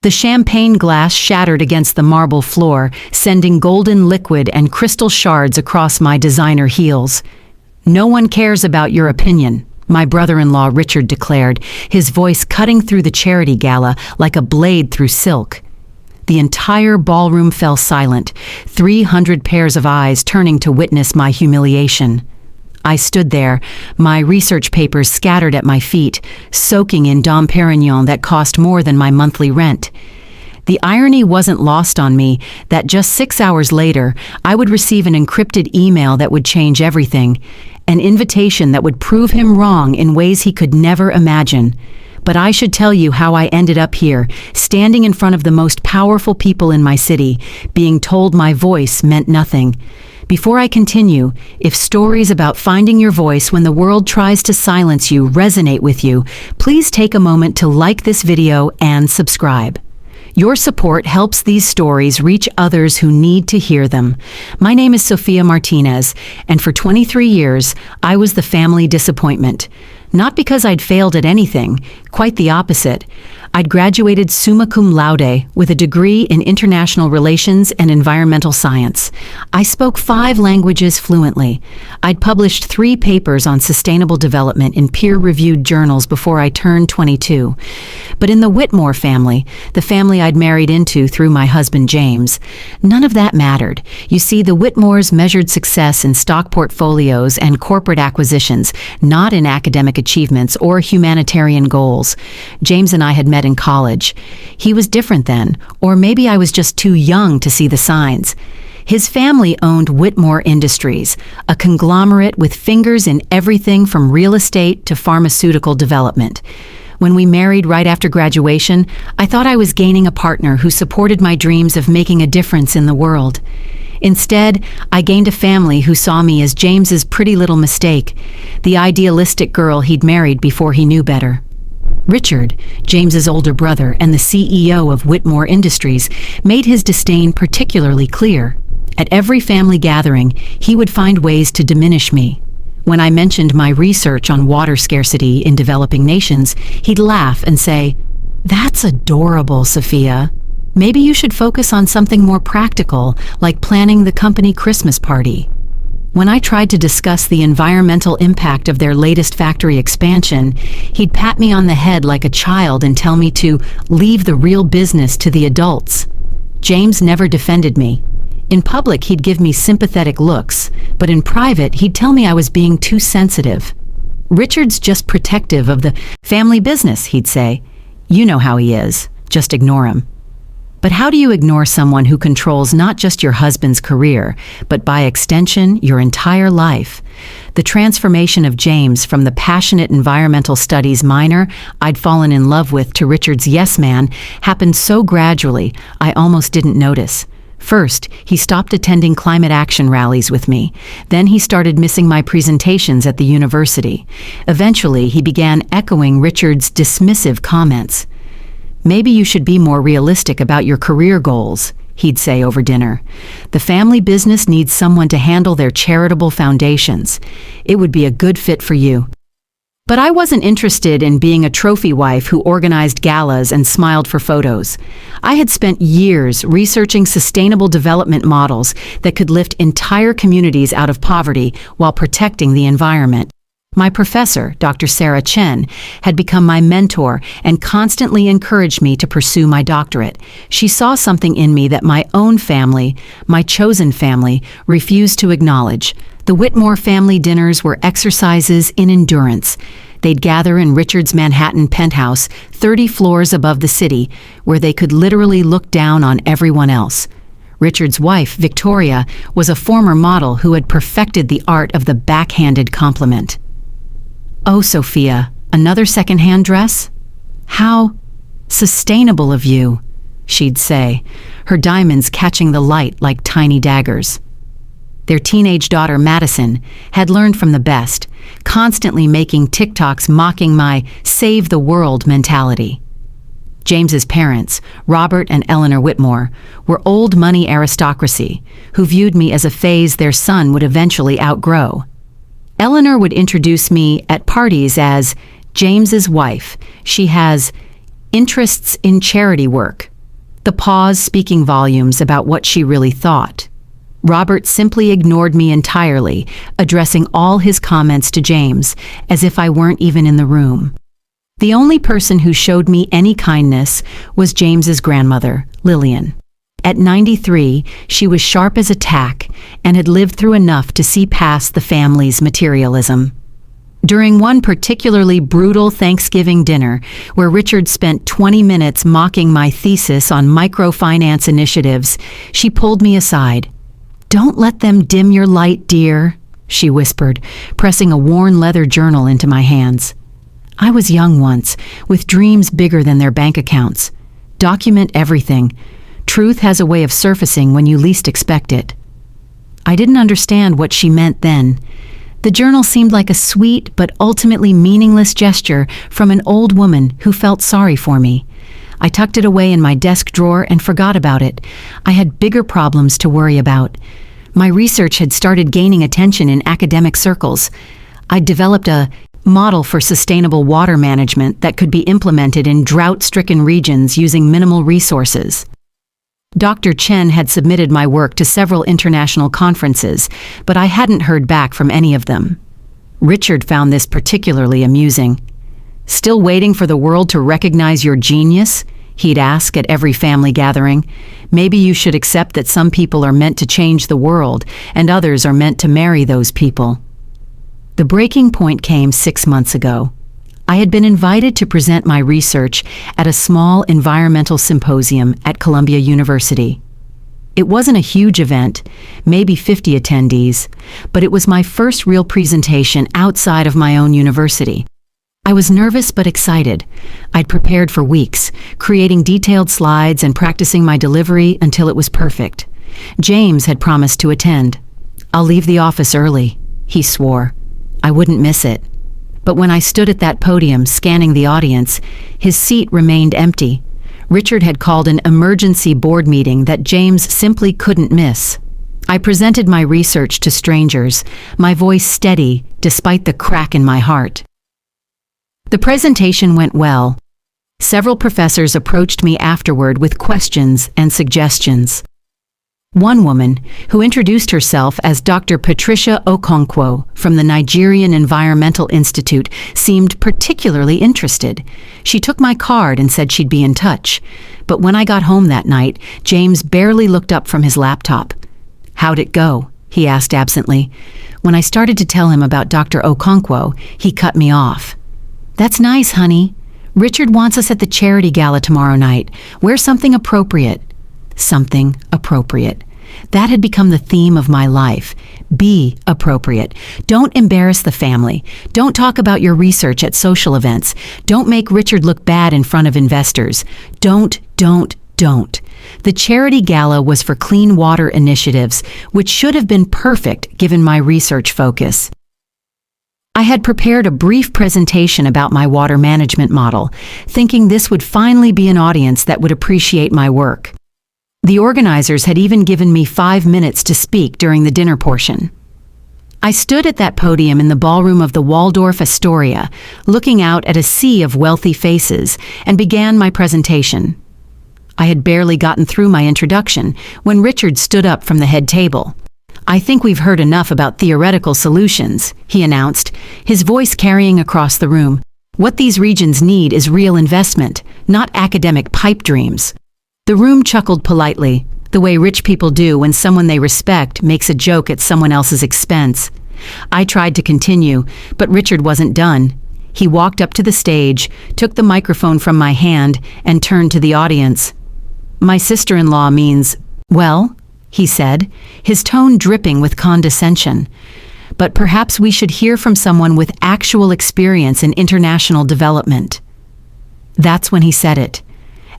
The champagne glass shattered against the marble floor, sending golden liquid and crystal shards across my designer heels. "No one cares about your opinion," my brother-in-law Richard declared, his voice cutting through the charity gala like a blade through silk. The entire ballroom fell silent, 300 pairs of eyes turning to witness my humiliation. I stood there, my research papers scattered at my feet, soaking in Dom Perignon that cost more than my monthly rent. The irony wasn't lost on me that just 6 hours later, I would receive an encrypted email that would change everything, an invitation that would prove him wrong in ways he could never imagine. But I should tell you how I ended up here, standing in front of the most powerful people in my city, being told my voice meant nothing. Before I continue, if stories about finding your voice when the world tries to silence you resonate with you, please take a moment to like this video and subscribe. Your support helps these stories reach others who need to hear them. My name is Sophia Martinez, and for 23 years, I was the family disappointment. Not because I'd failed at anything, quite the opposite. I'd graduated summa cum laude with a degree in international relations and environmental science. I spoke 5 languages fluently. I'd published 3 papers on sustainable development in peer-reviewed journals before I turned 22. But in the Whitmore family, the family I'd married into through my husband James, none of that mattered. You see, the Whitmores measured success in stock portfolios and corporate acquisitions, not in academic achievements or humanitarian goals. James and I had met in college. He was different then, or maybe I was just too young to see the signs. His family owned Whitmore Industries, a conglomerate with fingers in everything from real estate to pharmaceutical development. When we married right after graduation, I thought I was gaining a partner who supported my dreams of making a difference in the world. Instead, I gained a family who saw me as James's pretty little mistake, the idealistic girl he'd married before he knew better. Richard, James's older brother and the CEO of Whitmore Industries, made his disdain particularly clear. At every family gathering, he would find ways to diminish me. When I mentioned my research on water scarcity in developing nations, he'd laugh and say, "That's adorable, Sophia. Maybe you should focus on something more practical, like planning the company Christmas party." When I tried to discuss the environmental impact of their latest factory expansion, he'd pat me on the head like a child and tell me to leave the real business to the adults. James never defended me. In public, he'd give me sympathetic looks, but in private, he'd tell me I was being too sensitive. "Richard's just protective of the family business," he'd say. "You know how he is. Just ignore him." But how do you ignore someone who controls not just your husband's career, but by extension, your entire life? The transformation of James from the passionate environmental studies minor I'd fallen in love with to Richard's yes man happened so gradually, I almost didn't notice. First, he stopped attending climate action rallies with me. Then he started missing my presentations at the university. Eventually, he began echoing Richard's dismissive comments. "Maybe you should be more realistic about your career goals," he'd say over dinner. "The family business needs someone to handle their charitable foundations. It would be a good fit for you." But I wasn't interested in being a trophy wife who organized galas and smiled for photos. I had spent years researching sustainable development models that could lift entire communities out of poverty while protecting the environment. My professor, Dr. Sarah Chen, had become my mentor and constantly encouraged me to pursue my doctorate. She saw something in me that my own family, my chosen family, refused to acknowledge. The Whitmore family dinners were exercises in endurance. They'd gather in Richard's Manhattan penthouse, 30 floors above the city, where they could literally look down on everyone else. Richard's wife, Victoria, was a former model who had perfected the art of the backhanded compliment. "Oh, Sophia, another second-hand dress? How sustainable of you," she'd say, her diamonds catching the light like tiny daggers. Their teenage daughter, Madison, had learned from the best, constantly making TikToks mocking my save the world mentality. James's parents, Robert and Eleanor Whitmore, were old money aristocracy who viewed me as a phase their son would eventually outgrow. Eleanor would introduce me at parties as James's wife. She has interests in charity work, the pause speaking volumes about what she really thought. Robert simply ignored me entirely, addressing all his comments to James, as if I weren't even in the room. The only person who showed me any kindness was James's grandmother, Lillian. At 93, she was sharp as a tack and had lived through enough to see past the family's materialism. During one particularly brutal Thanksgiving dinner, where Richard spent 20 minutes mocking my thesis on microfinance initiatives, she pulled me aside. "Don't let them dim your light, dear," she whispered, pressing a worn leather journal into my hands. I was young once, with dreams bigger than their bank accounts. Document everything. Truth has a way of surfacing when you least expect it. I didn't understand what she meant then. The journal seemed like a sweet but ultimately meaningless gesture from an old woman who felt sorry for me. I tucked it away in my desk drawer and forgot about it. I had bigger problems to worry about. My research had started gaining attention in academic circles. I'd developed a model for sustainable water management that could be implemented in drought-stricken regions using minimal resources. Dr. Chen had submitted my work to several international conferences, but I hadn't heard back from any of them. Richard found this particularly amusing. "Still waiting for the world to recognize your genius?" he'd ask at every family gathering. "Maybe you should accept that some people are meant to change the world, and others are meant to marry those people." The breaking point came 6 months ago. I had been invited to present my research at a small environmental symposium at Columbia University. It wasn't a huge event, maybe 50 attendees, but it was my first real presentation outside of my own university. I was nervous but excited. I'd prepared for weeks, creating detailed slides and practicing my delivery until it was perfect. James had promised to attend. "I'll leave the office early," he swore. I wouldn't miss it. But when I stood at that podium scanning the audience, his seat remained empty. Richard had called an emergency board meeting that James simply couldn't miss. I presented my research to strangers, my voice steady despite the crack in my heart. The presentation went well. Several professors approached me afterward with questions and suggestions. One woman, who introduced herself as Dr. Patricia Okonkwo from the Nigerian Environmental Institute, seemed particularly interested. She took my card and said she'd be in touch. But when I got home that night, James barely looked up from his laptop. "How'd it go?" he asked absently. When I started to tell him about Dr. Okonkwo, he cut me off. "That's nice, honey. Richard wants us at the charity gala tomorrow night. Wear something appropriate." Something appropriate. That had become the theme of my life. Be appropriate. Don't embarrass the family. Don't talk about your research at social events. Don't make Richard look bad in front of investors. Don't. The charity gala was for clean water initiatives, which should have been perfect given my research focus. I had prepared a brief presentation about my water management model, thinking this would finally be an audience that would appreciate my work. The organizers had even given me 5 minutes to speak during the dinner portion. I stood at that podium in the ballroom of the Waldorf Astoria, looking out at a sea of wealthy faces, and began my presentation. I had barely gotten through my introduction when Richard stood up from the head table. "I think we've heard enough about theoretical solutions," he announced, his voice carrying across the room. "What these regions need is real investment, not academic pipe dreams." The room chuckled politely, the way rich people do when someone they respect makes a joke at someone else's expense. I tried to continue, but Richard wasn't done. He walked up to the stage, took the microphone from my hand, and turned to the audience. "My sister-in-law means, well," he said, his tone dripping with condescension. "But perhaps we should hear from someone with actual experience in international development." That's when he said it.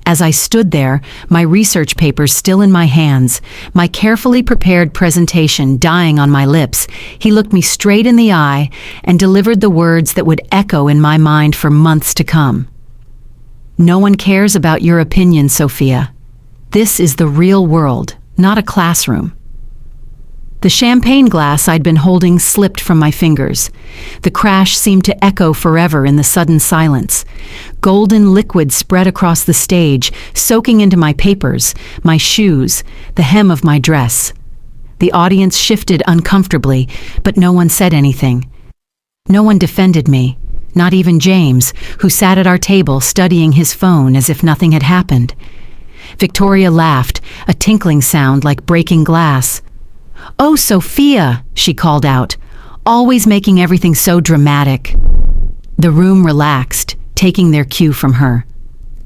As I stood there, my research papers still in my hands, my carefully prepared presentation dying on my lips, he looked me straight in the eye and delivered the words that would echo in my mind for months to come. "No one cares about your opinion, Sophia. This is the real world, not a classroom." The champagne glass I'd been holding slipped from my fingers. The crash seemed to echo forever in the sudden silence. Golden liquid spread across the stage, soaking into my papers, my shoes, the hem of my dress. The audience shifted uncomfortably, but no one said anything. No one defended me, not even James, who sat at our table studying his phone as if nothing had happened. Victoria laughed, a tinkling sound like breaking glass. "Oh, Sophia," she called out, "always making everything so dramatic." The room relaxed, taking their cue from her.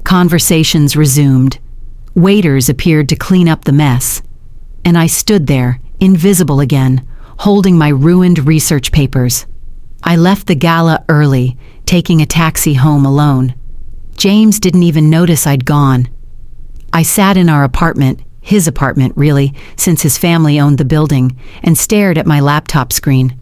Conversations resumed. Waiters appeared to clean up the mess. And I stood there, invisible again, holding my ruined research papers. I left the gala early, taking a taxi home alone. James didn't even notice I'd gone. I sat in our apartment, his apartment really, since his family owned the building, and stared at my laptop screen.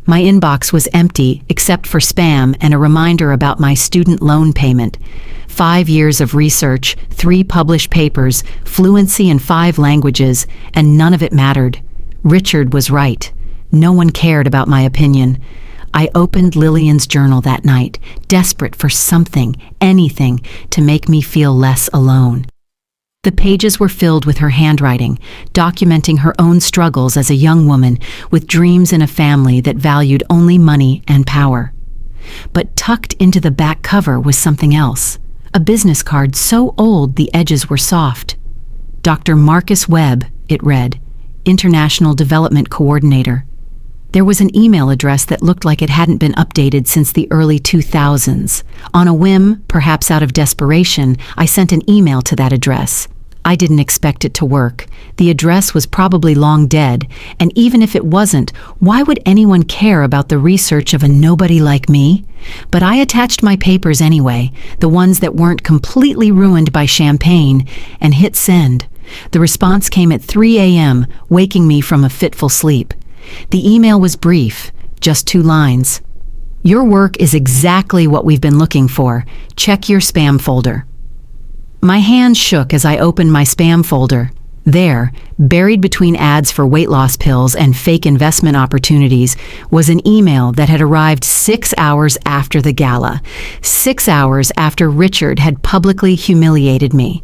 My inbox was empty except for spam and a reminder about my student loan payment. 5 years of research, 3 published papers, fluency in 5 languages, and none of it mattered. Richard was right. No one cared about my opinion. I opened Lillian's journal that night, desperate for something, anything, to make me feel less alone. The pages were filled with her handwriting, documenting her own struggles as a young woman with dreams in a family that valued only money and power. But tucked into the back cover was something else, a business card so old the edges were soft. Dr. Marcus Webb, it read, International Development Coordinator. There was an email address that looked like it hadn't been updated since the early 2000s. On a whim, perhaps out of desperation, I sent an email to that address. I didn't expect it to work. The address was probably long dead, and even if it wasn't, why would anyone care about the research of a nobody like me? But I attached my papers anyway, the ones that weren't completely ruined by champagne, and hit send. The response came at 3 a.m., waking me from a fitful sleep. The email was brief, just 2 lines. "Your work is exactly what we've been looking for. Check your spam folder." My hand shook as I opened my spam folder. There, buried between ads for weight loss pills and fake investment opportunities, was an email that had arrived 6 hours after the gala, 6 hours after Richard had publicly humiliated me.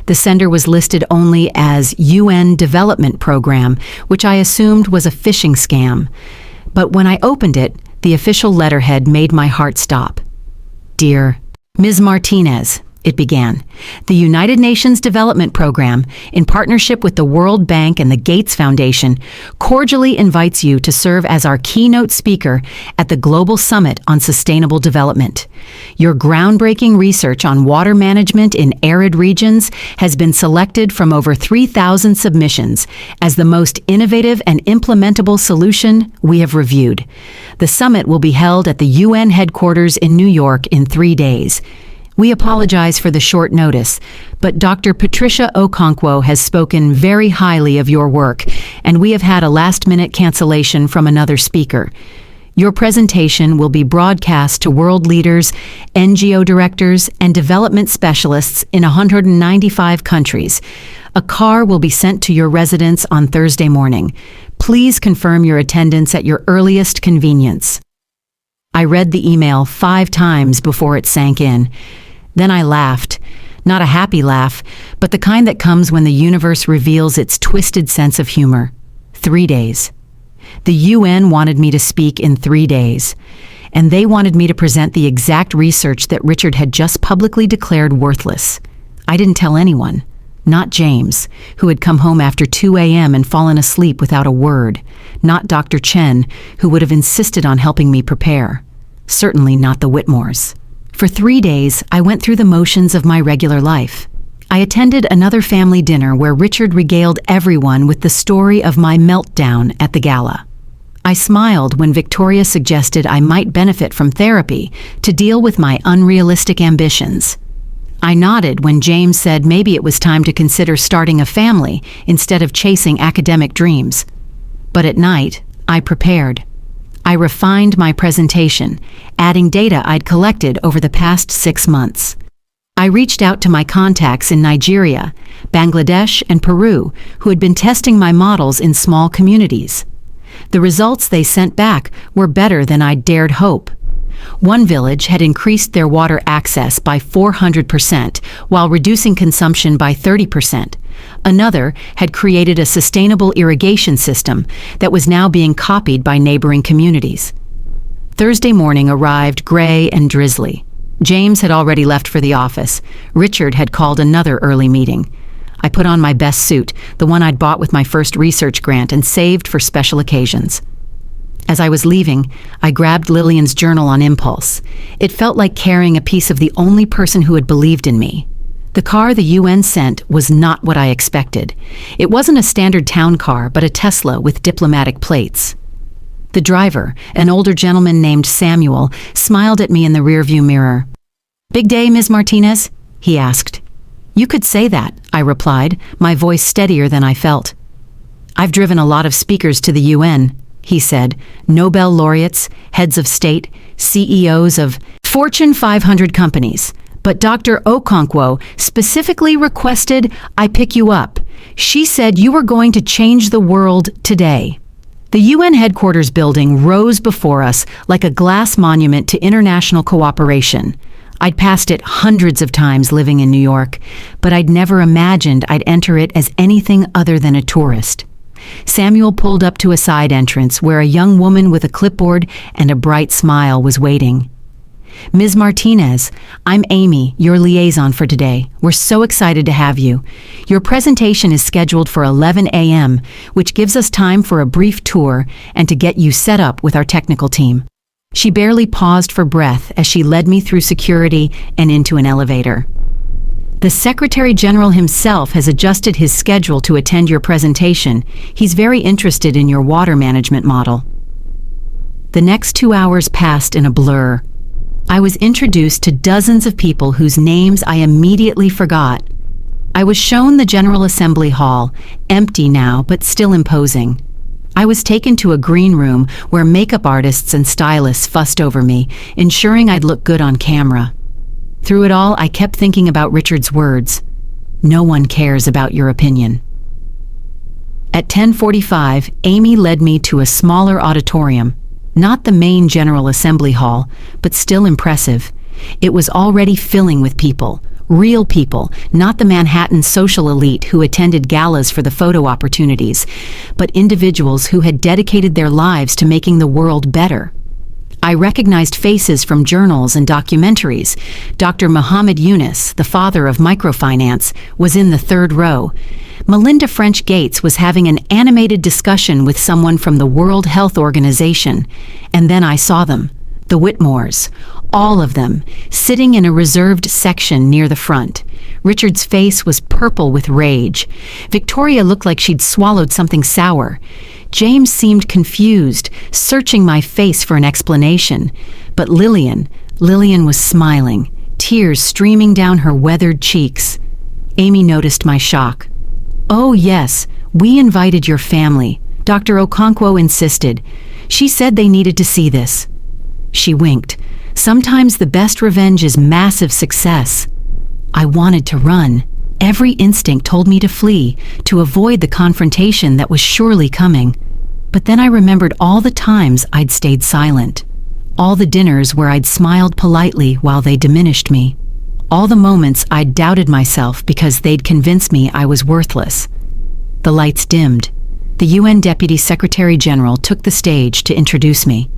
The sender was listed only as UN Development Program, which I assumed was a phishing scam. But when I opened it, the official letterhead made my heart stop. "Dear Ms. Martinez," it began, "the United Nations Development Program, in partnership with the World Bank and the Gates Foundation, cordially invites you to serve as our keynote speaker at the Global Summit on Sustainable Development. Your groundbreaking research on water management in arid regions has been selected from over 3,000 submissions as the most innovative and implementable solution we have reviewed. The summit will be held at the UN headquarters in New York in 3 days. We apologize for the short notice, but Dr. Patricia Okonkwo has spoken very highly of your work, and we have had a last-minute cancellation from another speaker. Your presentation will be broadcast to world leaders, NGO directors, and development specialists in 195 countries. A car will be sent to your residence on Thursday morning. Please confirm your attendance at your earliest convenience." I read the email 5 times before it sank in. Then I laughed. Not a happy laugh, but the kind that comes when the universe reveals its twisted sense of humor. 3 days. The UN wanted me to speak in 3 days, and they wanted me to present the exact research that Richard had just publicly declared worthless. I didn't tell anyone, not James, who had come home after 2 a.m. and fallen asleep without a word, not Dr. Chen, who would have insisted on helping me prepare. Certainly not the Whitmores. For 3 days, I went through the motions of my regular life. I attended another family dinner where Richard regaled everyone with the story of my meltdown at the gala. I smiled when Victoria suggested I might benefit from therapy to deal with my unrealistic ambitions. I nodded when James said maybe it was time to consider starting a family instead of chasing academic dreams. But at night, I prepared. I refined my presentation, adding data I'd collected over the past 6 months. I reached out to my contacts in Nigeria, Bangladesh, and Peru, who had been testing my models in small communities. The results they sent back were better than I'd dared hope. One village had increased their water access by 400% while reducing consumption by 30%. Another had created a sustainable irrigation system that was now being copied by neighboring communities. Thursday morning arrived gray and drizzly. James had already left for the office. Richard had called another early meeting. I put on my best suit, the one I'd bought with my first research grant and saved for special occasions. As I was leaving, I grabbed Lillian's journal on impulse. It felt like carrying a piece of the only person who had believed in me. The car the UN sent was not what I expected. It wasn't a standard town car, but a Tesla with diplomatic plates. The driver, an older gentleman named Samuel, smiled at me in the rearview mirror. "Big day, Ms. Martinez?" he asked. "You could say that," I replied, my voice steadier than I felt. "I've driven a lot of speakers to the UN," he said, "Nobel laureates, heads of state, CEOs of Fortune 500 companies. But Dr. Okonkwo specifically requested I pick you up. She said you were going to change the world today." The UN headquarters building rose before us like a glass monument to international cooperation. I'd passed it hundreds of times living in New York, but I'd never imagined I'd enter it as anything other than a tourist. Samuel pulled up to a side entrance where a young woman with a clipboard and a bright smile was waiting. "Ms. Martinez, I'm Amy, your liaison for today. We're so excited to have you. Your presentation is scheduled for 11 a.m., which gives us time for a brief tour and to get you set up with our technical team." She barely paused for breath as she led me through security and into an elevator. "The Secretary General himself has adjusted his schedule to attend your presentation. He's very interested in your water management model." The next 2 hours passed in a blur. I was introduced to dozens of people whose names I immediately forgot. I was shown the General Assembly Hall, empty now but still imposing. I was taken to a green room where makeup artists and stylists fussed over me, ensuring I'd look good on camera. Through it all, I kept thinking about Richard's words. No one cares about your opinion. At 10:45, Amy led me to a smaller auditorium. Not the main General Assembly Hall, but still impressive. It was already filling with people. Real people, not the Manhattan social elite who attended galas for the photo opportunities, but individuals who had dedicated their lives to making the world better. I recognized faces from journals and documentaries. Dr. Muhammad Yunus, the father of microfinance, was in the third row. Melinda French Gates was having an animated discussion with someone from the World Health Organization. And then I saw them, the Whitmores, all of them, sitting in a reserved section near the front. Richard's face was purple with rage. Victoria looked like she'd swallowed something sour. James seemed confused, searching my face for an explanation. But Lillian was smiling, tears streaming down her weathered cheeks. Amy noticed my shock. "Oh yes, we invited your family. Dr. Okonkwo insisted. She said they needed to see this." She winked. Sometimes the best revenge is massive success. I wanted to run. Every instinct told me to flee, to avoid the confrontation that was surely coming. But then I remembered all the times I'd stayed silent. All the dinners where I'd smiled politely while they diminished me. All the moments I'd doubted myself because they'd convinced me I was worthless. The lights dimmed. The UN Deputy Secretary General took the stage to introduce me.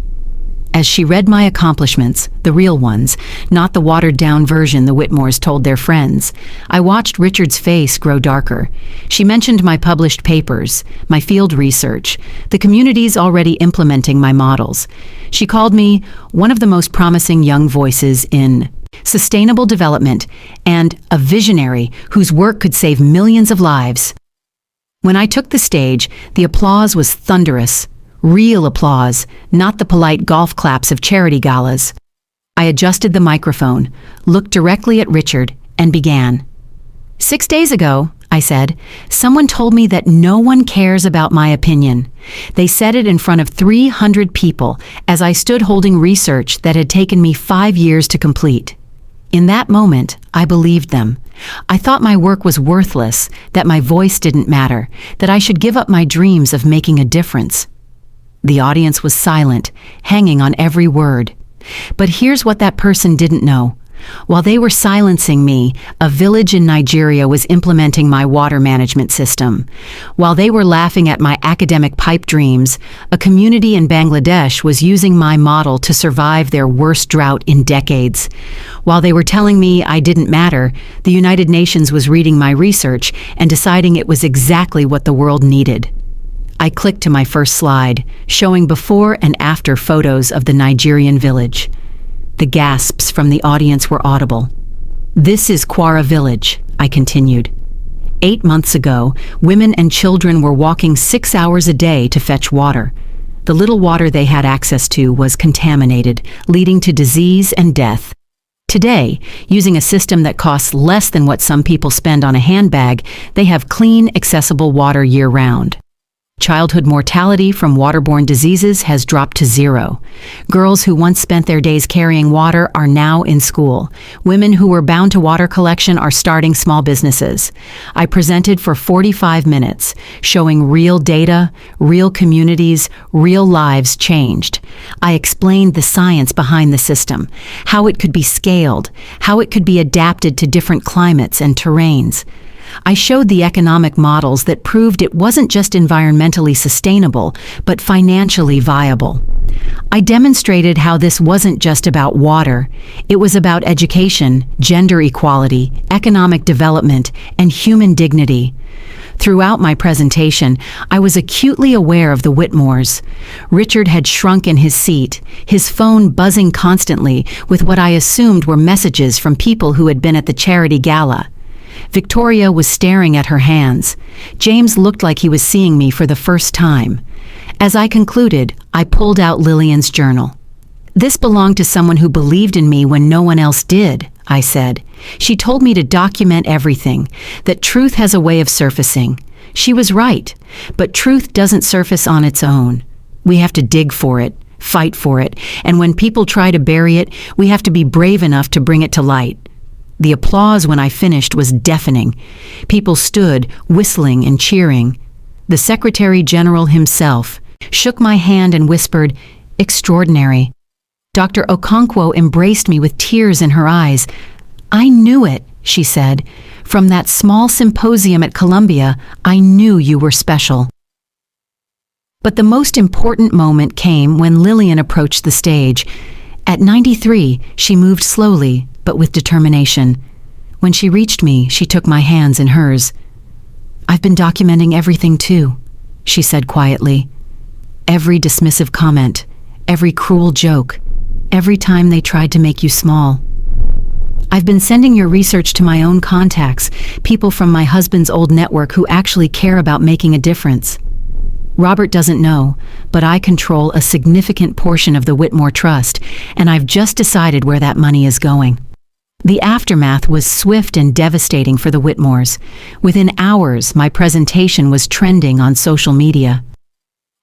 As she read my accomplishments, the real ones, not the watered-down version the Whitmores told their friends, I watched Richard's face grow darker. She mentioned my published papers, my field research, the communities already implementing my models. She called me one of the most promising young voices in sustainable development and a visionary whose work could save millions of lives. When I took the stage, the applause was thunderous. Real applause, not the polite golf claps of charity galas. I adjusted the microphone, looked directly at Richard, and began. 6 days ago, I said, someone told me that no one cares about my opinion. They said it in front of 300 people as I stood holding research that had taken me 5 years to complete. In that moment, I believed them. I thought my work was worthless, that my voice didn't matter, that I should give up my dreams of making a difference. The audience was silent, hanging on every word. But here's what that person didn't know. While they were silencing me, a village in Nigeria was implementing my water management system. While they were laughing at my academic pipe dreams, a community in Bangladesh was using my model to survive their worst drought in decades. While they were telling me I didn't matter, the United Nations was reading my research and deciding it was exactly what the world needed. I clicked to my first slide, showing before and after photos of the Nigerian village. The gasps from the audience were audible. "This is Kwara Village," I continued. 8 months ago, women and children were walking 6 hours a day to fetch water. The little water they had access to was contaminated, leading to disease and death. Today, using a system that costs less than what some people spend on a handbag, they have clean, accessible water year-round. Childhood mortality from waterborne diseases has dropped to 0. Girls who once spent their days carrying water are now in school. Women who were bound to water collection are starting small businesses. I presented for 45 minutes, showing real data, real communities, real lives changed. I explained the science behind the system, how it could be scaled, how it could be adapted to different climates and terrains. I showed the economic models that proved it wasn't just environmentally sustainable, but financially viable. I demonstrated how this wasn't just about water. It was about education, gender equality, economic development, and human dignity. Throughout my presentation, I was acutely aware of the Whitmores. Richard had shrunk in his seat, his phone buzzing constantly with what I assumed were messages from people who had been at the charity gala. Victoria was staring at her hands. James looked like he was seeing me for the first time. As I concluded, I pulled out Lillian's journal. "This belonged to someone who believed in me when no one else did," I said. "She told me to document everything, that truth has a way of surfacing. She was right, but truth doesn't surface on its own. We have to dig for it, fight for it, and when people try to bury it, we have to be brave enough to bring it to light." The applause when I finished was deafening. People stood, whistling and cheering. The Secretary General himself shook my hand and whispered, "Extraordinary." Dr. Okonkwo embraced me with tears in her eyes. "I knew it," she said. "From that small symposium at Columbia, I knew you were special." But the most important moment came when Lillian approached the stage. At 93, she moved slowly, but with determination. When she reached me, she took my hands in hers. "I've been documenting everything too," she said quietly. "Every dismissive comment, every cruel joke, every time they tried to make you small. I've been sending your research to my own contacts, people from my husband's old network who actually care about making a difference. Robert doesn't know, but I control a significant portion of the Whitmore Trust, and I've just decided where that money is going." The aftermath was swift and devastating for the Whitmores. Within hours, my presentation was trending on social media.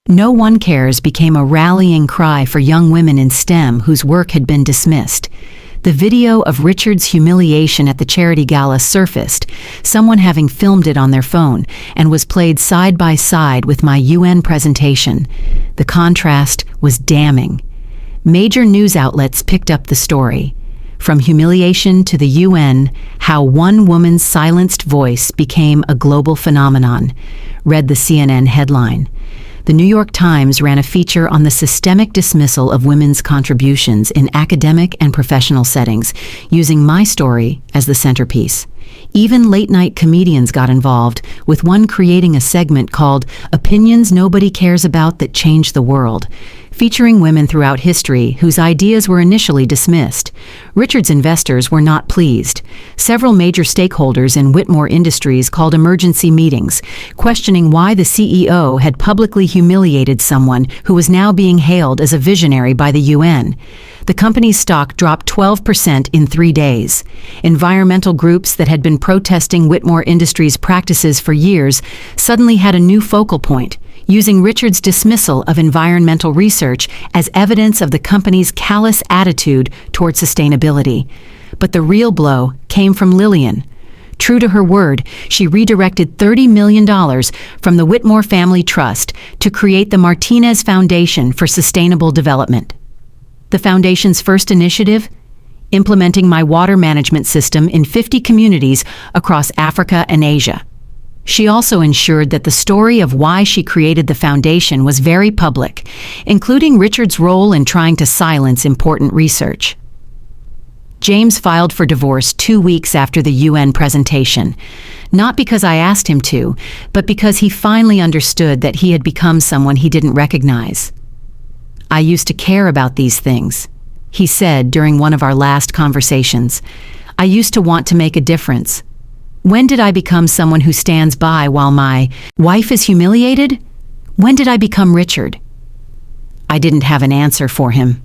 "No One Cares" became a rallying cry for young women in STEM whose work had been dismissed. The video of Richard's humiliation at the charity gala surfaced, someone having filmed it on their phone, and was played side by side with my UN presentation. The contrast was damning. Major news outlets picked up the story. From humiliation to the UN, how one woman's silenced voice became a global phenomenon, read the CNN headline. The New York Times ran a feature on the systemic dismissal of women's contributions in academic and professional settings, using my story as the centerpiece. Even late-night comedians got involved, with one creating a segment called "Opinions Nobody Cares About That Changed the World," featuring women throughout history whose ideas were initially dismissed. Richard's investors were not pleased. Several major stakeholders in Whitmore Industries called emergency meetings, questioning why the CEO had publicly humiliated someone who was now being hailed as a visionary by the UN. The company's stock dropped 12% in 3 days. Environmental groups that had been protesting Whitmore Industries' practices for years suddenly had a new focal point, using Richard's dismissal of environmental research as evidence of the company's callous attitude toward sustainability. But the real blow came from Lillian. True to her word, she redirected $30 million from the Whitmore Family Trust to create the Martinez Foundation for Sustainable Development. The foundation's first initiative? Implementing my water management system in 50 communities across Africa and Asia. She also ensured that the story of why she created the foundation was very public, including Richard's role in trying to silence important research. James filed for divorce 2 weeks after the UN presentation, not because I asked him to, but because he finally understood that he had become someone he didn't recognize. "I used to care about these things," he said during one of our last conversations. "I used to want to make a difference. When did I become someone who stands by while my wife is humiliated? When did I become Richard?" I didn't have an answer for him.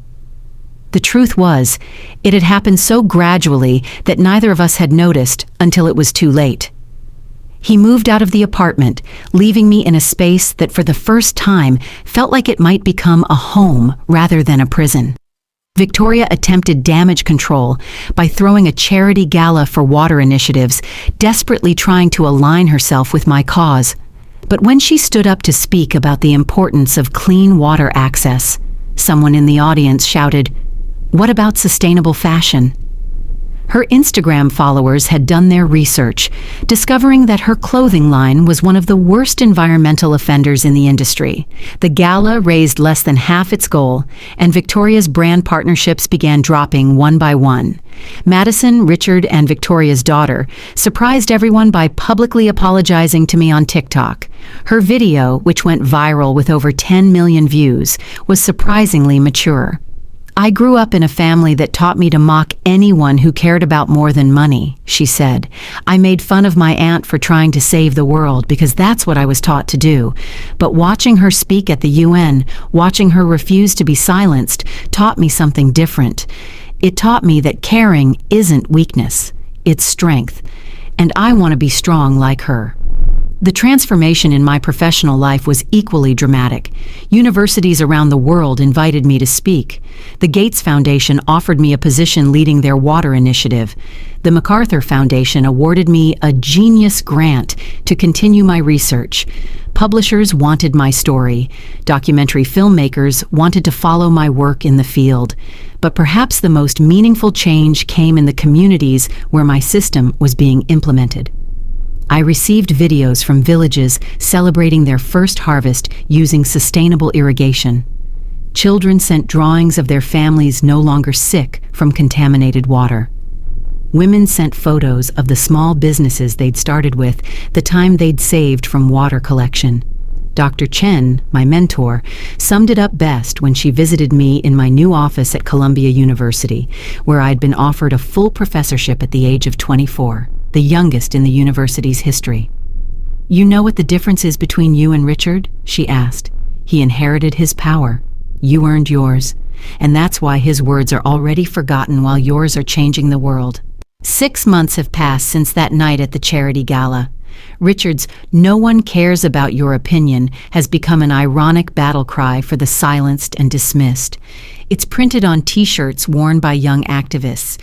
The truth was, it had happened so gradually that neither of us had noticed until it was too late. He moved out of the apartment, leaving me in a space that for the first time felt like it might become a home rather than a prison. Victoria attempted damage control by throwing a charity gala for water initiatives, desperately trying to align herself with my cause. But when she stood up to speak about the importance of clean water access, someone in the audience shouted, "What about sustainable fashion?" Her Instagram followers had done their research, discovering that her clothing line was one of the worst environmental offenders in the industry. The gala raised less than half its goal, and Victoria's brand partnerships began dropping one by one. Madison, Richard, and Victoria's daughter surprised everyone by publicly apologizing to me on TikTok. Her video, which went viral with over 10 million views, was surprisingly mature. "I grew up in a family that taught me to mock anyone who cared about more than money," she said. "I made fun of my aunt for trying to save the world because that's what I was taught to do. But watching her speak at the UN, watching her refuse to be silenced, taught me something different. It taught me that caring isn't weakness, it's strength. And I want to be strong like her." The transformation in my professional life was equally dramatic. Universities around the world invited me to speak. The Gates Foundation offered me a position leading their water initiative. The MacArthur Foundation awarded me a Genius Grant to continue my research. Publishers wanted my story. Documentary filmmakers wanted to follow my work in the field. But perhaps the most meaningful change came in the communities where my system was being implemented. I received videos from villages celebrating their first harvest using sustainable irrigation. Children sent drawings of their families no longer sick from contaminated water. Women sent photos of the small businesses they'd started with, the time they'd saved from water collection. Dr. Chen, my mentor, summed it up best when she visited me in my new office at Columbia University, where I'd been offered a full professorship at the age of 24. The youngest in the university's history. "You know what the difference is between you and Richard?" she asked. "He inherited his power. You earned yours. And that's why his words are already forgotten while yours are changing the world." 6 months have passed since that night at the charity gala. Richard's "no one cares about your opinion" has become an ironic battle cry for the silenced and dismissed. It's printed on t-shirts worn by young activists.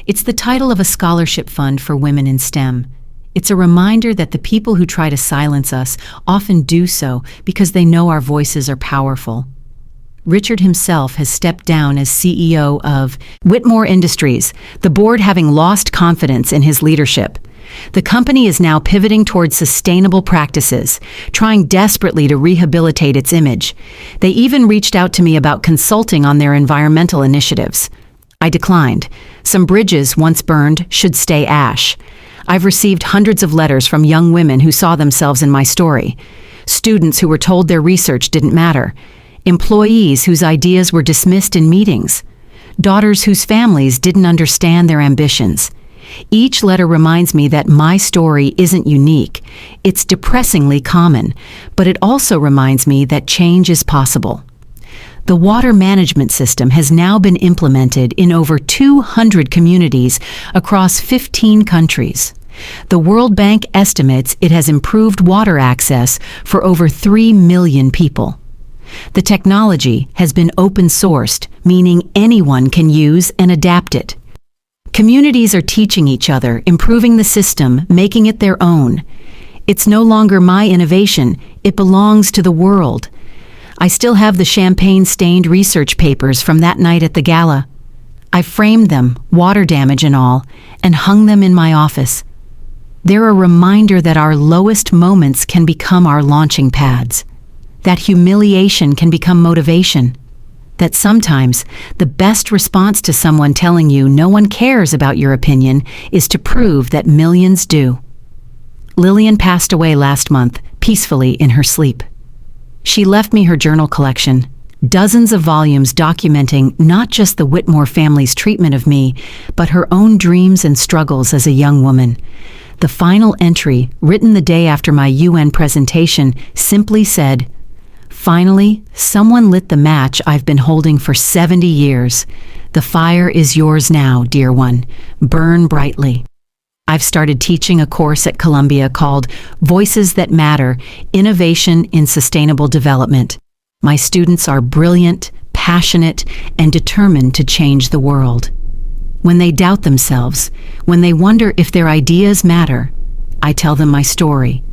It's the title of a scholarship fund for women in STEM. It's a reminder that the people who try to silence us often do so because they know our voices are powerful. Richard himself has stepped down as CEO of Whitmore Industries, the board having lost confidence in his leadership. The company is now pivoting towards sustainable practices, trying desperately to rehabilitate its image. They even reached out to me about consulting on their environmental initiatives. I declined. Some bridges once burned should stay ash. I've received hundreds of letters from young women who saw themselves in my story, students who were told their research didn't matter, employees whose ideas were dismissed in meetings, daughters whose families didn't understand their ambitions. Each letter reminds me that my story isn't unique. It's depressingly common, but it also reminds me that change is possible. The water management system has now been implemented in over 200 communities across 15 countries. The World Bank estimates it has improved water access for over 3 million people. The technology has been open-sourced, meaning anyone can use and adapt it. Communities are teaching each other, improving the system, making it their own. It's no longer my innovation, it belongs to the world. I still have the champagne-stained research papers from that night at the gala. I framed them, water damage and all, and hung them in my office. They're a reminder that our lowest moments can become our launching pads, that humiliation can become motivation, that sometimes the best response to someone telling you no one cares about your opinion is to prove that millions do. Lillian passed away last month, peacefully in her sleep. She left me her journal collection, dozens of volumes documenting not just the Whitmore family's treatment of me, but her own dreams and struggles as a young woman. The final entry, written the day after my UN presentation, simply said, "Finally, someone lit the match I've been holding for 70 years. The fire is yours now, dear one. Burn brightly." I've started teaching a course at Columbia called Voices That Matter: Innovation in Sustainable Development. My students are brilliant, passionate, and determined to change the world. When they doubt themselves, when they wonder if their ideas matter, I tell them my story.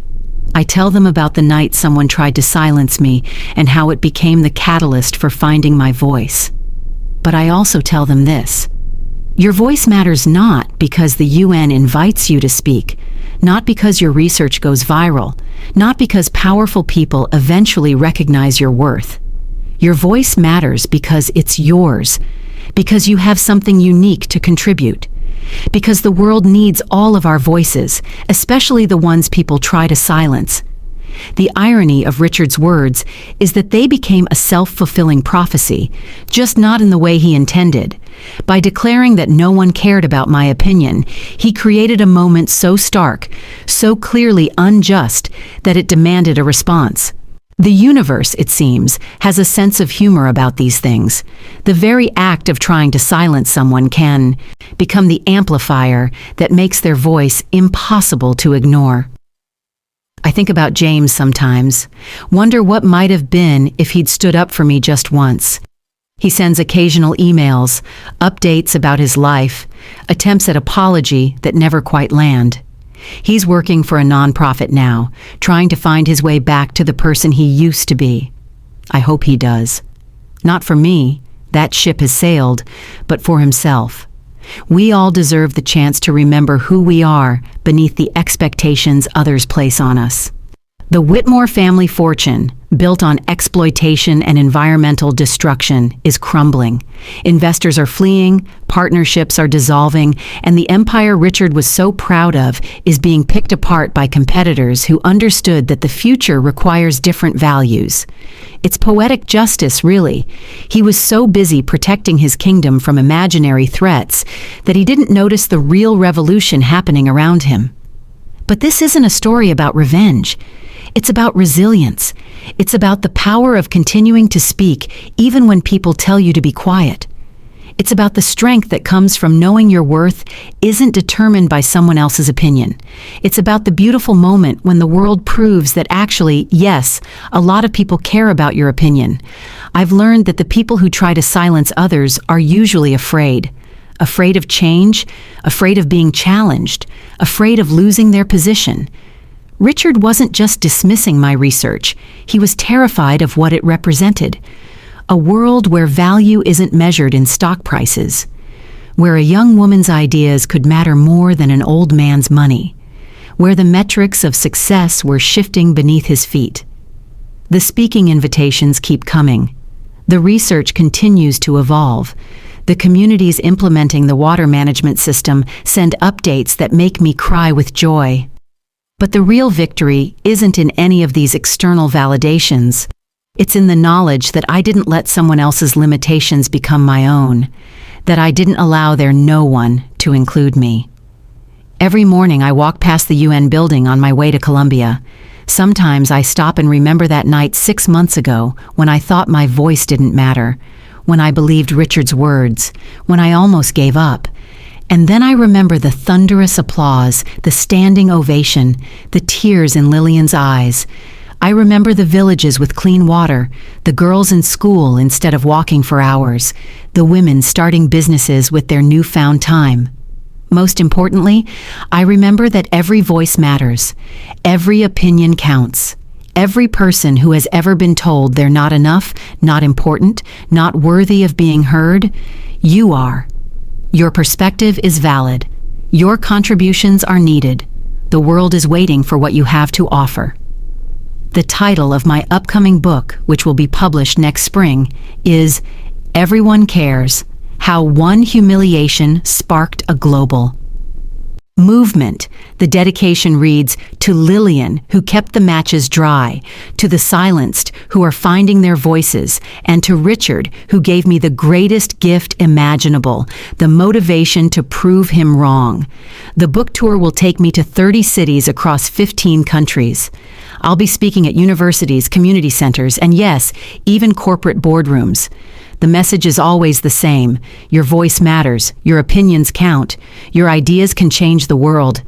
I tell them about the night someone tried to silence me and how it became the catalyst for finding my voice. But I also tell them this: your voice matters not because the UN invites you to speak, not because your research goes viral, not because powerful people eventually recognize your worth. Your voice matters because it's yours, because you have something unique to contribute, because the world needs all of our voices, especially the ones people try to silence. The irony of Richard's words is that they became a self-fulfilling prophecy, just not in the way he intended. By declaring that no one cared about my opinion, he created a moment so stark, so clearly unjust, that it demanded a response. The universe, it seems, has a sense of humor about these things. The very act of trying to silence someone can become the amplifier that makes their voice impossible to ignore. I think about James sometimes, wonder what might have been if he'd stood up for me just once. He sends occasional emails, updates about his life, attempts at apology that never quite land. He's working for a nonprofit now, trying to find his way back to the person he used to be. I hope he does. Not for me, that ship has sailed, but for himself. We all deserve the chance to remember who we are beneath the expectations others place on us. The Whitmore family fortune, built on exploitation and environmental destruction, is crumbling. Investors are fleeing, partnerships are dissolving, and the empire Richard was so proud of is being picked apart by competitors who understood that the future requires different values. It's poetic justice, really. He was so busy protecting his kingdom from imaginary threats that he didn't notice the real revolution happening around him. But this isn't a story about revenge. It's about resilience. It's about the power of continuing to speak even when people tell you to be quiet. It's about the strength that comes from knowing your worth isn't determined by someone else's opinion. It's about the beautiful moment when the world proves that actually, yes, a lot of people care about your opinion. I've learned that the people who try to silence others are usually afraid. Afraid of change, afraid of being challenged, afraid of losing their position. Richard wasn't just dismissing my research, he was terrified of what it represented. A world where value isn't measured in stock prices, where a young woman's ideas could matter more than an old man's money, where the metrics of success were shifting beneath his feet. The speaking invitations keep coming. The research continues to evolve. The communities implementing the water management system send updates that make me cry with joy. But the real victory isn't in any of these external validations. It's in the knowledge that I didn't let someone else's limitations become my own, that I didn't allow their no one to include me. Every morning I walk past the UN building on my way to Columbia. Sometimes I stop and remember that night 6 months ago when I thought my voice didn't matter, when I believed Richard's words, when I almost gave up. And then I remember the thunderous applause, the standing ovation, the tears in Lillian's eyes. I remember the villages with clean water, the girls in school instead of walking for hours, the women starting businesses with their newfound time. Most importantly, I remember that every voice matters. Every opinion counts. Every person who has ever been told they're not enough, not important, not worthy of being heard, you are. Your perspective is valid. Your contributions are needed. The world is waiting for what you have to offer. The title of my upcoming book, which will be published next spring, is Everyone Cares: How One Humiliation Sparked a Global Movement. The dedication reads, to Lillian, who kept the matches dry, to the silenced, who are finding their voices, and to Richard, who gave me the greatest gift imaginable, the motivation to prove him wrong. The book tour will take me to 30 cities across 15 countries. I'll be speaking at universities, community centers, and yes, even corporate boardrooms. The message is always the same. Your voice matters. Your opinions count. Your ideas can change the world.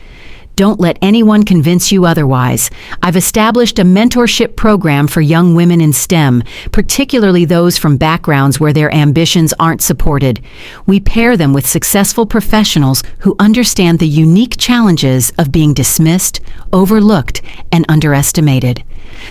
Don't let anyone convince you otherwise. I've established a mentorship program for young women in STEM, particularly those from backgrounds where their ambitions aren't supported. We pair them with successful professionals who understand the unique challenges of being dismissed, overlooked, and underestimated.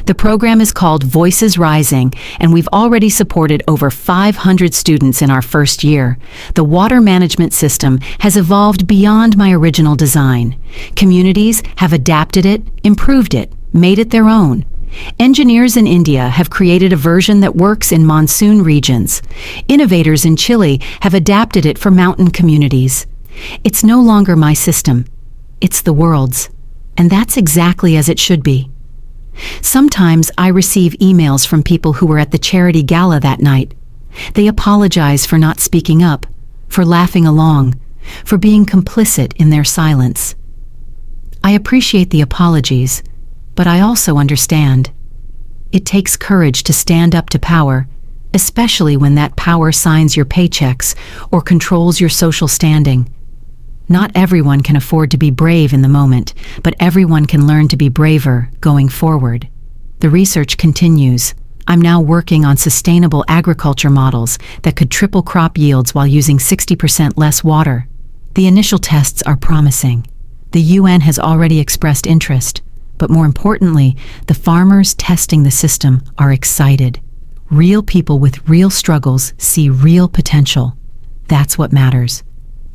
The program is called Voices Rising, and we've already supported over 500 students in our first year. The water management system has evolved beyond my original design. Communities have adapted it, improved it, made it their own. Engineers in India have created a version that works in monsoon regions. Innovators in Chile have adapted it for mountain communities. It's no longer my system. It's the world's. And that's exactly as it should be. Sometimes I receive emails from people who were at the charity gala that night. They apologize for not speaking up, for laughing along, for being complicit in their silence. I appreciate the apologies, but I also understand. It takes courage to stand up to power, especially when that power signs your paychecks or controls your social standing. Not everyone can afford to be brave in the moment, but everyone can learn to be braver going forward. The research continues. I'm now working on sustainable agriculture models that could triple crop yields while using 60% less water. The initial tests are promising. The UN has already expressed interest, but more importantly, the farmers testing the system are excited. Real people with real struggles see real potential. That's what matters.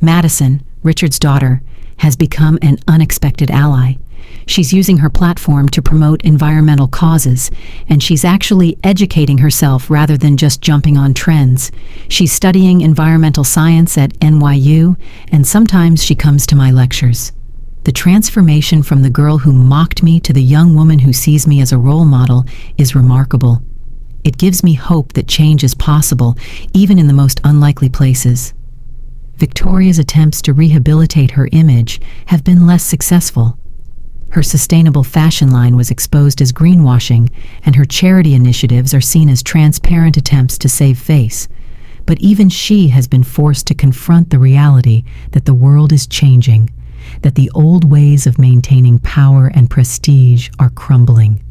Madison, Richard's daughter, has become an unexpected ally. She's using her platform to promote environmental causes, and she's actually educating herself rather than just jumping on trends. She's studying environmental science at NYU, and sometimes she comes to my lectures. The transformation from the girl who mocked me to the young woman who sees me as a role model is remarkable. It gives me hope that change is possible, even in the most unlikely places. Victoria's attempts to rehabilitate her image have been less successful. Her sustainable fashion line was exposed as greenwashing, and her charity initiatives are seen as transparent attempts to save face. But even she has been forced to confront the reality that the world is changing, that the old ways of maintaining power and prestige are crumbling.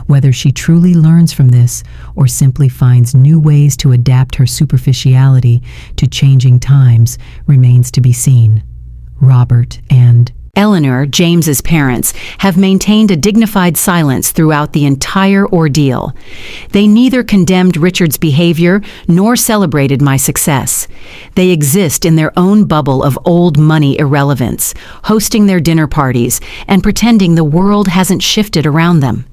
Whether she truly learns from this or simply finds new ways to adapt her superficiality to changing times remains to be seen. Robert and Eleanor, James's parents, have maintained a dignified silence throughout the entire ordeal. They neither condemned Richard's behavior nor celebrated my success. They exist in their own bubble of old money irrelevance, hosting their dinner parties and pretending the world hasn't shifted around them.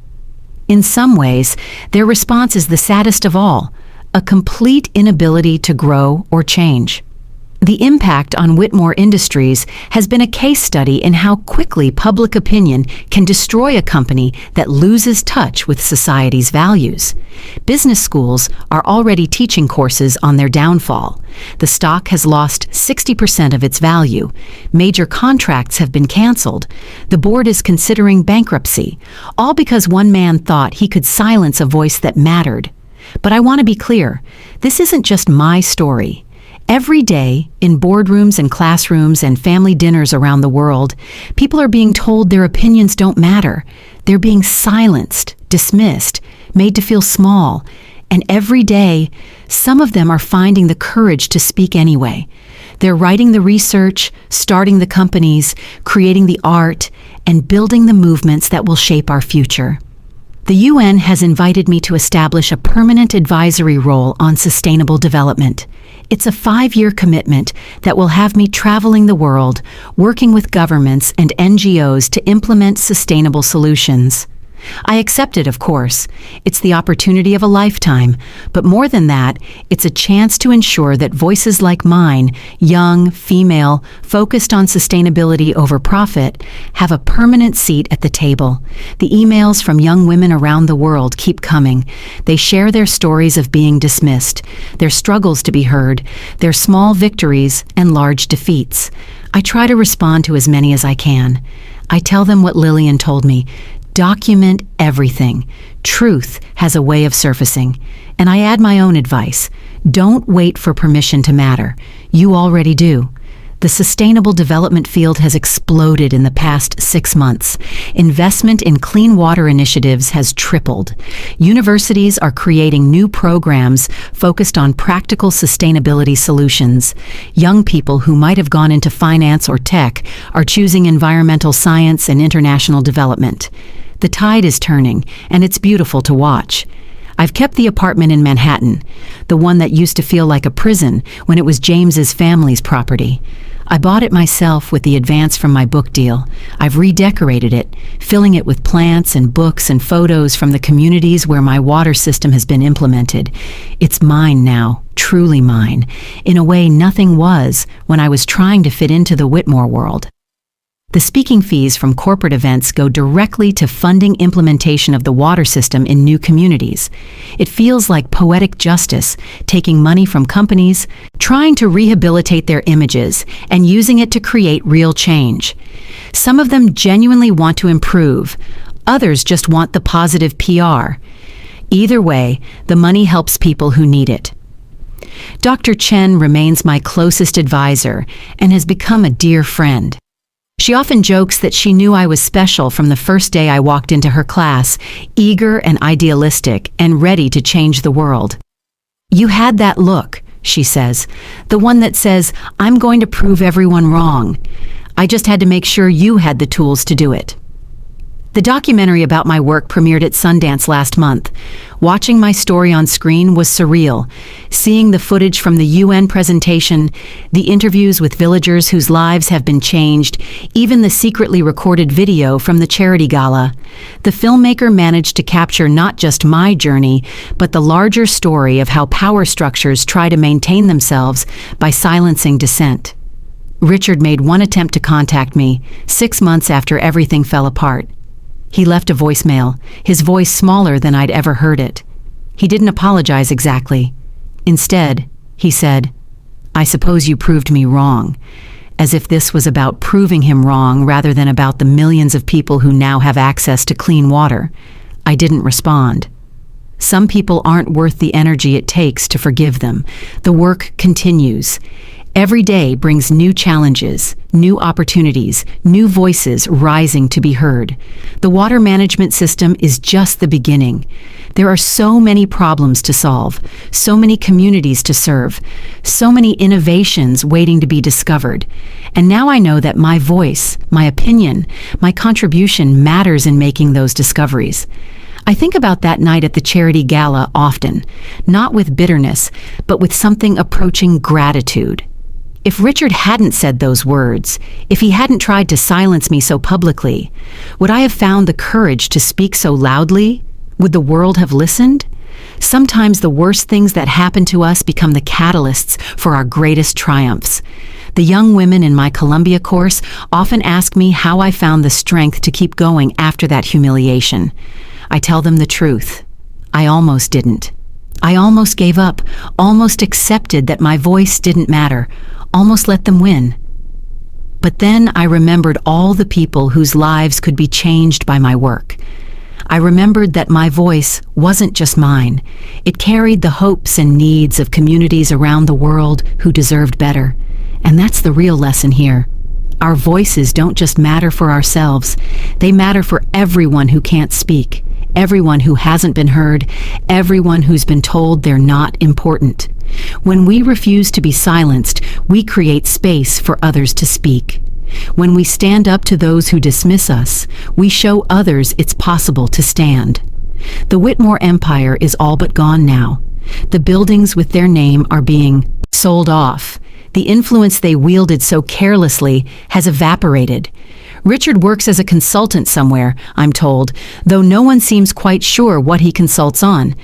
In some ways, their response is the saddest of all, a complete inability to grow or change. The impact on Whitmore Industries has been a case study in how quickly public opinion can destroy a company that loses touch with society's values. Business schools are already teaching courses on their downfall. The stock has lost 60% of its value. Major contracts have been canceled. The board is considering bankruptcy, all because one man thought he could silence a voice that mattered. But I want to be clear, this isn't just my story. Every day, in boardrooms and classrooms and family dinners around the world, people are being told their opinions don't matter. They're being silenced, dismissed, made to feel small. And every day, some of them are finding the courage to speak anyway. They're writing the research, starting the companies, creating the art, and building the movements that will shape our future. The UN has invited me to establish a permanent advisory role on sustainable development. It's a 5-year commitment that will have me traveling the world, working with governments and NGOs to implement sustainable solutions. I accept it, of course. It's the opportunity of a lifetime, but more than that, it's a chance to ensure that voices like mine, young, female, focused on sustainability over profit, have a permanent seat at the table. The emails from young women around the world keep coming. They share their stories of being dismissed, their struggles to be heard, their small victories and large defeats. I try to respond to as many as I can. I tell them what Lillian told me. Document everything. Truth has a way of surfacing. And I add my own advice. Don't wait for permission to matter. You already do. The sustainable development field has exploded in the past 6 months. Investment in clean water initiatives has tripled. Universities are creating new programs focused on practical sustainability solutions. Young people who might have gone into finance or tech are choosing environmental science and international development. The tide is turning, and it's beautiful to watch. I've kept the apartment in Manhattan, the one that used to feel like a prison when it was James's family's property. I bought it myself with the advance from my book deal. I've redecorated it, filling it with plants and books and photos from the communities where my water system has been implemented. It's mine now, truly mine, in a way nothing was when I was trying to fit into the Whitmore world. The speaking fees from corporate events go directly to funding implementation of the water system in new communities. It feels like poetic justice, taking money from companies, trying to rehabilitate their images, and using it to create real change. Some of them genuinely want to improve. Others just want the positive PR. Either way, the money helps people who need it. Dr. Chen remains my closest advisor and has become a dear friend. She often jokes that she knew I was special from the first day I walked into her class, eager and idealistic and ready to change the world. "You had that look," she says, "the one that says, 'I'm going to prove everyone wrong.' I just had to make sure you had the tools to do it." The documentary about my work premiered at Sundance last month. Watching my story on screen was surreal. Seeing the footage from the UN presentation, the interviews with villagers whose lives have been changed, even the secretly recorded video from the charity gala. The filmmaker managed to capture not just my journey, but the larger story of how power structures try to maintain themselves by silencing dissent. Richard made one attempt to contact me, 6 months after everything fell apart. He left a voicemail, his voice smaller than I'd ever heard it. He didn't apologize exactly. Instead, he said, "I suppose you proved me wrong," as if this was about proving him wrong rather than about the millions of people who now have access to clean water. I didn't respond. Some people aren't worth the energy it takes to forgive them. The work continues. Every day brings new challenges, new opportunities, new voices rising to be heard. The water management system is just the beginning. There are so many problems to solve, so many communities to serve, so many innovations waiting to be discovered. And now I know that my voice, my opinion, my contribution matters in making those discoveries. I think about that night at the charity gala often, not with bitterness, but with something approaching gratitude. If Richard hadn't said those words, if he hadn't tried to silence me so publicly, would I have found the courage to speak so loudly? Would the world have listened? Sometimes the worst things that happen to us become the catalysts for our greatest triumphs. The young women in my Columbia course often ask me how I found the strength to keep going after that humiliation. I tell them the truth. I almost didn't. I almost gave up, almost accepted that my voice didn't matter, almost let them win. But then I remembered all the people whose lives could be changed by my work. I remembered that my voice wasn't just mine. It carried the hopes and needs of communities around the world who deserved better. And that's the real lesson here. Our voices don't just matter for ourselves. They matter for everyone who can't speak, everyone who hasn't been heard, everyone who's been told they're not important. When we refuse to be silenced, we create space for others to speak. When we stand up to those who dismiss us, we show others it's possible to stand. The Whitmore Empire is all but gone now. The buildings with their name are being sold off. The influence they wielded so carelessly has evaporated. Richard works as a consultant somewhere, I'm told, though no one seems quite sure what he consults on.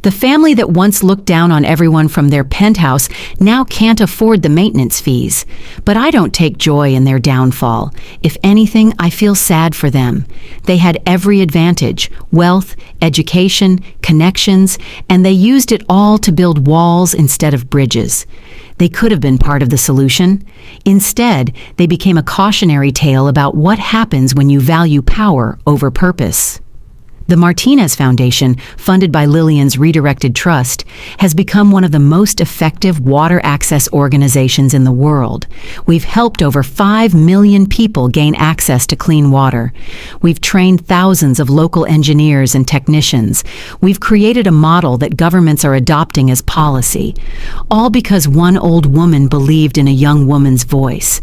The family that once looked down on everyone from their penthouse now can't afford the maintenance fees. But I don't take joy in their downfall. If anything, I feel sad for them. They had every advantage: wealth, education, connections, and they used it all to build walls instead of bridges. They could have been part of the solution. Instead, they became a cautionary tale about what happens when you value power over purpose. The Martinez Foundation, funded by Lillian's Redirected Trust, has become one of the most effective water access organizations in the world. We've helped over 5 million people gain access to clean water. We've trained thousands of local engineers and technicians. We've created a model that governments are adopting as policy, all because one old woman believed in a young woman's voice.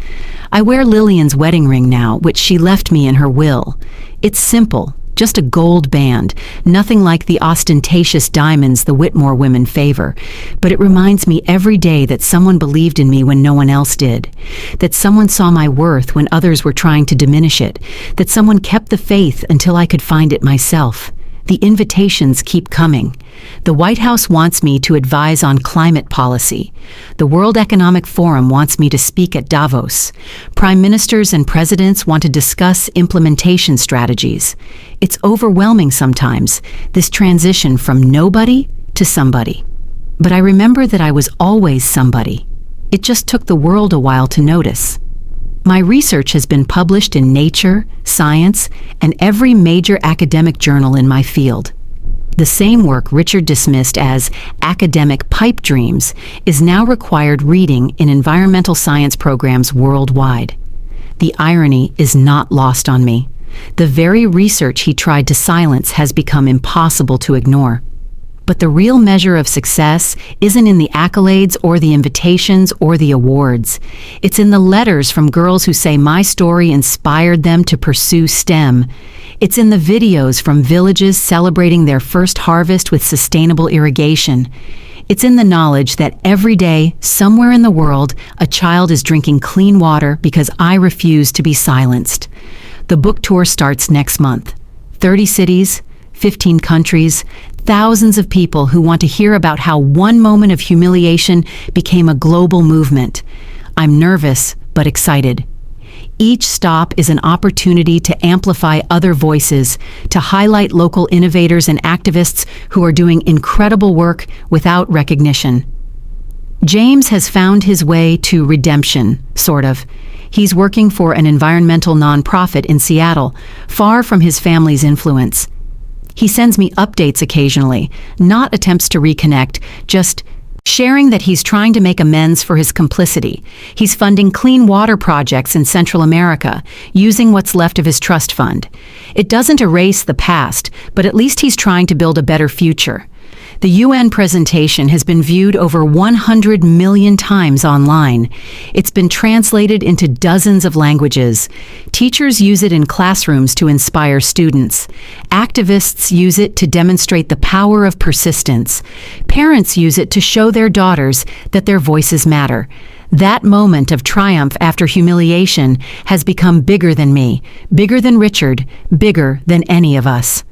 I wear Lillian's wedding ring now, which she left me in her will. It's simple. Just a gold band, nothing like the ostentatious diamonds the Whitmore women favor. But it reminds me every day that someone believed in me when no one else did, that someone saw my worth when others were trying to diminish it, that someone kept the faith until I could find it myself. The invitations keep coming. The White House wants me to advise on climate policy. The World Economic Forum wants me to speak at Davos. Prime ministers and presidents want to discuss implementation strategies. It's overwhelming sometimes, this transition from nobody to somebody. But I remember that I was always somebody. It just took the world a while to notice. My research has been published in Nature, Science, and every major academic journal in my field. The same work Richard dismissed as academic pipe dreams is now required reading in environmental science programs worldwide. The irony is not lost on me. The very research he tried to silence has become impossible to ignore. But the real measure of success isn't in the accolades or the invitations or the awards. It's in the letters from girls who say my story inspired them to pursue STEM. It's in the videos from villages celebrating their first harvest with sustainable irrigation. It's in the knowledge that every day, somewhere in the world, a child is drinking clean water because I refuse to be silenced. The book tour starts next month. 30 cities, 15 countries, thousands of people who want to hear about how one moment of humiliation became a global movement. I'm nervous, but excited. Each stop is an opportunity to amplify other voices, to highlight local innovators and activists who are doing incredible work without recognition. James has found his way to redemption, sort of. He's working for an environmental nonprofit in Seattle, far from his family's influence. He sends me updates occasionally, not attempts to reconnect, just sharing that he's trying to make amends for his complicity. He's funding clean water projects in Central America, using what's left of his trust fund. It doesn't erase the past, but at least he's trying to build a better future. The UN presentation has been viewed over 100 million times online. It's been translated into dozens of languages. Teachers use it in classrooms to inspire students. Activists use it to demonstrate the power of persistence. Parents use it to show their daughters that their voices matter. That moment of triumph after humiliation has become bigger than me, bigger than Richard, bigger than any of us.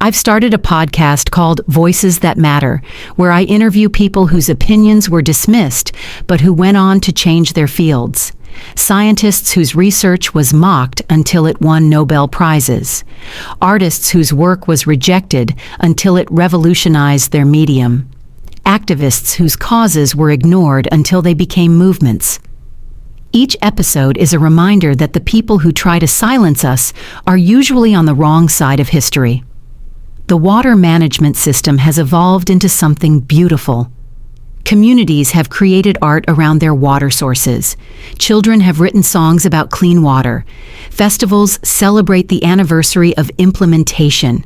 I've started a podcast called Voices That Matter, where I interview people whose opinions were dismissed, but who went on to change their fields. Scientists whose research was mocked until it won Nobel Prizes. Artists whose work was rejected until it revolutionized their medium. Activists whose causes were ignored until they became movements. Each episode is a reminder that the people who try to silence us are usually on the wrong side of history. The water management system has evolved into something beautiful. Communities have created art around their water sources. Children have written songs about clean water. Festivals celebrate the anniversary of implementation.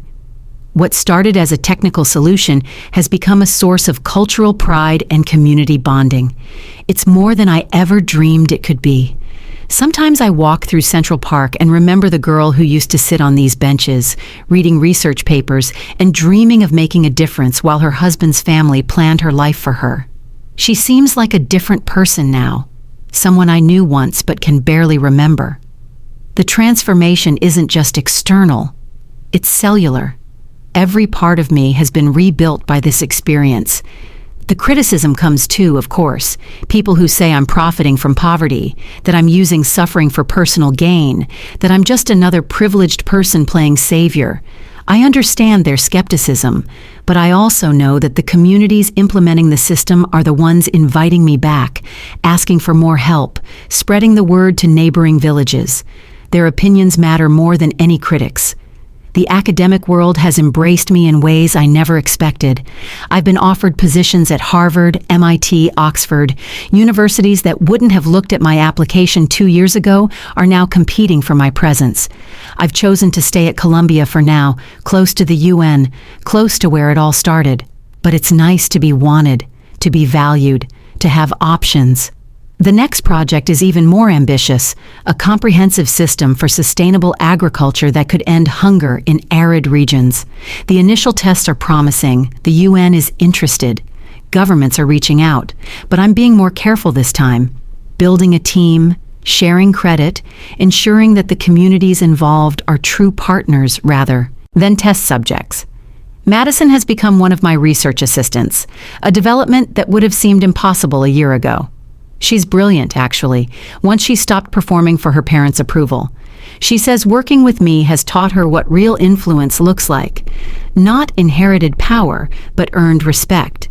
What started as a technical solution has become a source of cultural pride and community bonding. It's more than I ever dreamed it could be. Sometimes I walk through Central Park and remember the girl who used to sit on these benches, reading research papers and dreaming of making a difference while her husband's family planned her life for her. She seems like a different person now, someone I knew once but can barely remember. The transformation isn't just external, it's cellular. Every part of me has been rebuilt by this experience. The criticism comes too, of course. People who say I'm profiting from poverty, that I'm using suffering for personal gain, that I'm just another privileged person playing savior. I understand their skepticism, but I also know that the communities implementing the system are the ones inviting me back, asking for more help, spreading the word to neighboring villages. Their opinions matter more than any critics. The academic world has embraced me in ways I never expected. I've been offered positions at Harvard, MIT, Oxford. Universities that wouldn't have looked at my application 2 years ago are now competing for my presence. I've chosen to stay at Columbia for now, close to the UN, close to where it all started. But it's nice to be wanted, to be valued, to have options. The next project is even more ambitious, a comprehensive system for sustainable agriculture that could end hunger in arid regions. The initial tests are promising. The UN is interested. Governments are reaching out. But I'm being more careful this time. Building a team, sharing credit, ensuring that the communities involved are true partners rather than test subjects. Madison has become one of my research assistants, a development that would have seemed impossible a year ago. She's brilliant, actually, once she stopped performing for her parents' approval. She says working with me has taught her what real influence looks like. Not inherited power, but earned respect.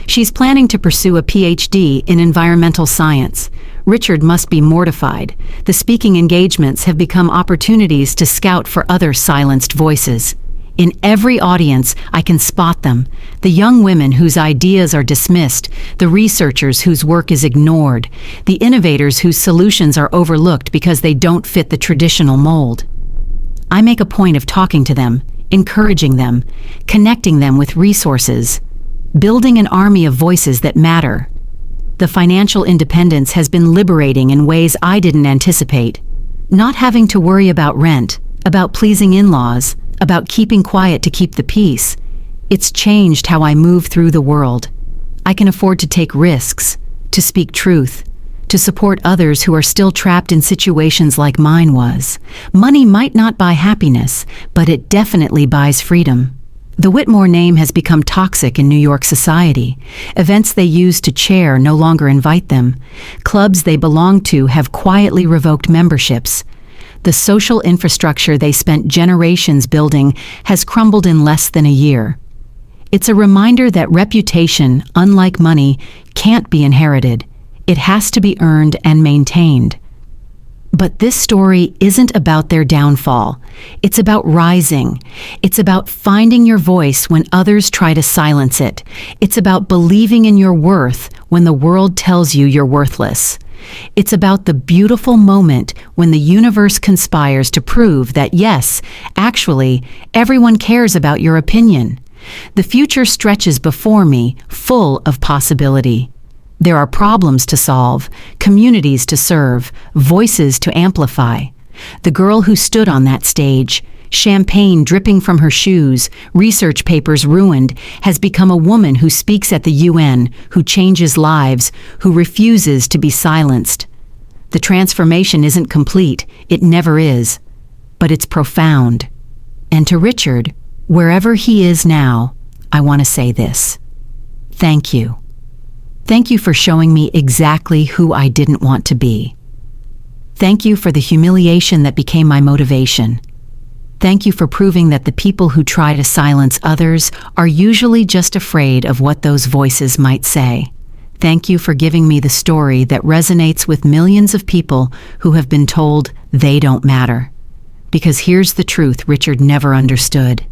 She's planning to pursue a PhD in environmental science. Richard must be mortified. The speaking engagements have become opportunities to scout for other silenced voices. In every audience, I can spot them. The young women whose ideas are dismissed, the researchers whose work is ignored, the innovators whose solutions are overlooked because they don't fit the traditional mold. I make a point of talking to them, encouraging them, connecting them with resources, building an army of voices that matter. The financial independence has been liberating in ways I didn't anticipate. Not having to worry about rent, about pleasing in-laws, about keeping quiet to keep the peace. It's changed how I move through the world. I can afford to take risks, to speak truth, to support others who are still trapped in situations like mine was. Money might not buy happiness, but it definitely buys freedom. The Whitmore name has become toxic in New York society. Events they used to chair no longer invite them. Clubs they belong to have quietly revoked memberships. The social infrastructure they spent generations building has crumbled in less than a year. It's a reminder that reputation, unlike money, can't be inherited. It has to be earned and maintained. But this story isn't about their downfall. It's about rising. It's about finding your voice when others try to silence it. It's about believing in your worth when the world tells you you're worthless. It's about the beautiful moment when the universe conspires to prove that yes, actually, everyone cares about your opinion. The future stretches before me, full of possibility. There are problems to solve, communities to serve, voices to amplify. The girl who stood on that stage, champagne dripping from her shoes, research papers ruined, has become a woman who speaks at the UN, who changes lives, who refuses to be silenced. The transformation isn't complete, it never is, but it's profound. And to Richard, wherever he is now, I want to say this. Thank you. Thank you for showing me exactly who I didn't want to be. Thank you for the humiliation that became my motivation. Thank you for proving that the people who try to silence others are usually just afraid of what those voices might say. Thank you for giving me the story that resonates with millions of people who have been told they don't matter. Because here's the truth Richard never understood.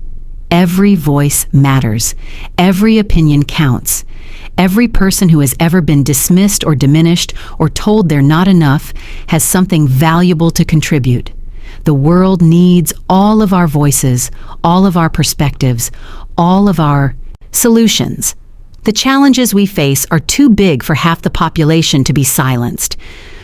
Every voice matters. Every opinion counts. Every person who has ever been dismissed or diminished or told they're not enough has something valuable to contribute. The world needs all of our voices, all of our perspectives, all of our solutions. The challenges we face are too big for half the population to be silenced.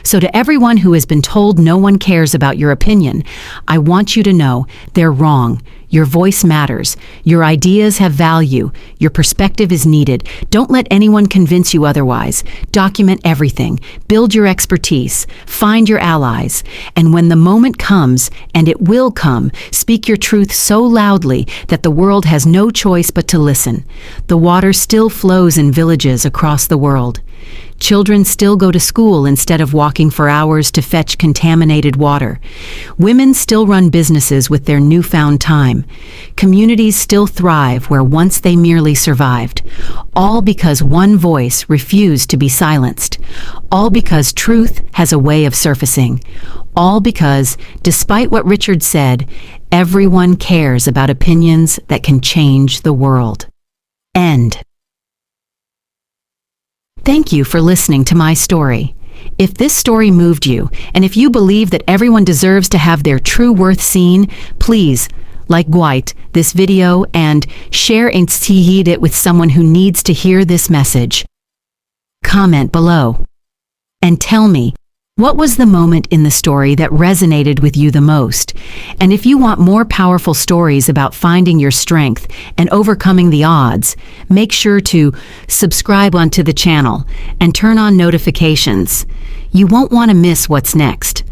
So to everyone who has been told no one cares about your opinion, I want you to know they're wrong. Your voice matters. Your ideas have value. Your perspective is needed. Don't let anyone convince you otherwise. Document everything. Build your expertise. Find your allies. And when the moment comes, and it will come, speak your truth so loudly that the world has no choice but to listen. The water still flows in villages across the world. Children still go to school instead of walking for hours to fetch contaminated water. Women still run businesses with their newfound time. Communities still thrive where once they merely survived. All because one voice refused to be silenced. All because truth has a way of surfacing. All because, despite what Richard said, everyone cares about opinions that can change the world. End. Thank you for listening to my story. If this story moved you, and if you believe that everyone deserves to have their true worth seen, please like this video and share and see it with someone who needs to hear this message. Comment below and tell me, what was the moment in the story that resonated with you the most? And if you want more powerful stories about finding your strength and overcoming the odds, make sure to subscribe onto the channel and turn on notifications. You won't want to miss what's next.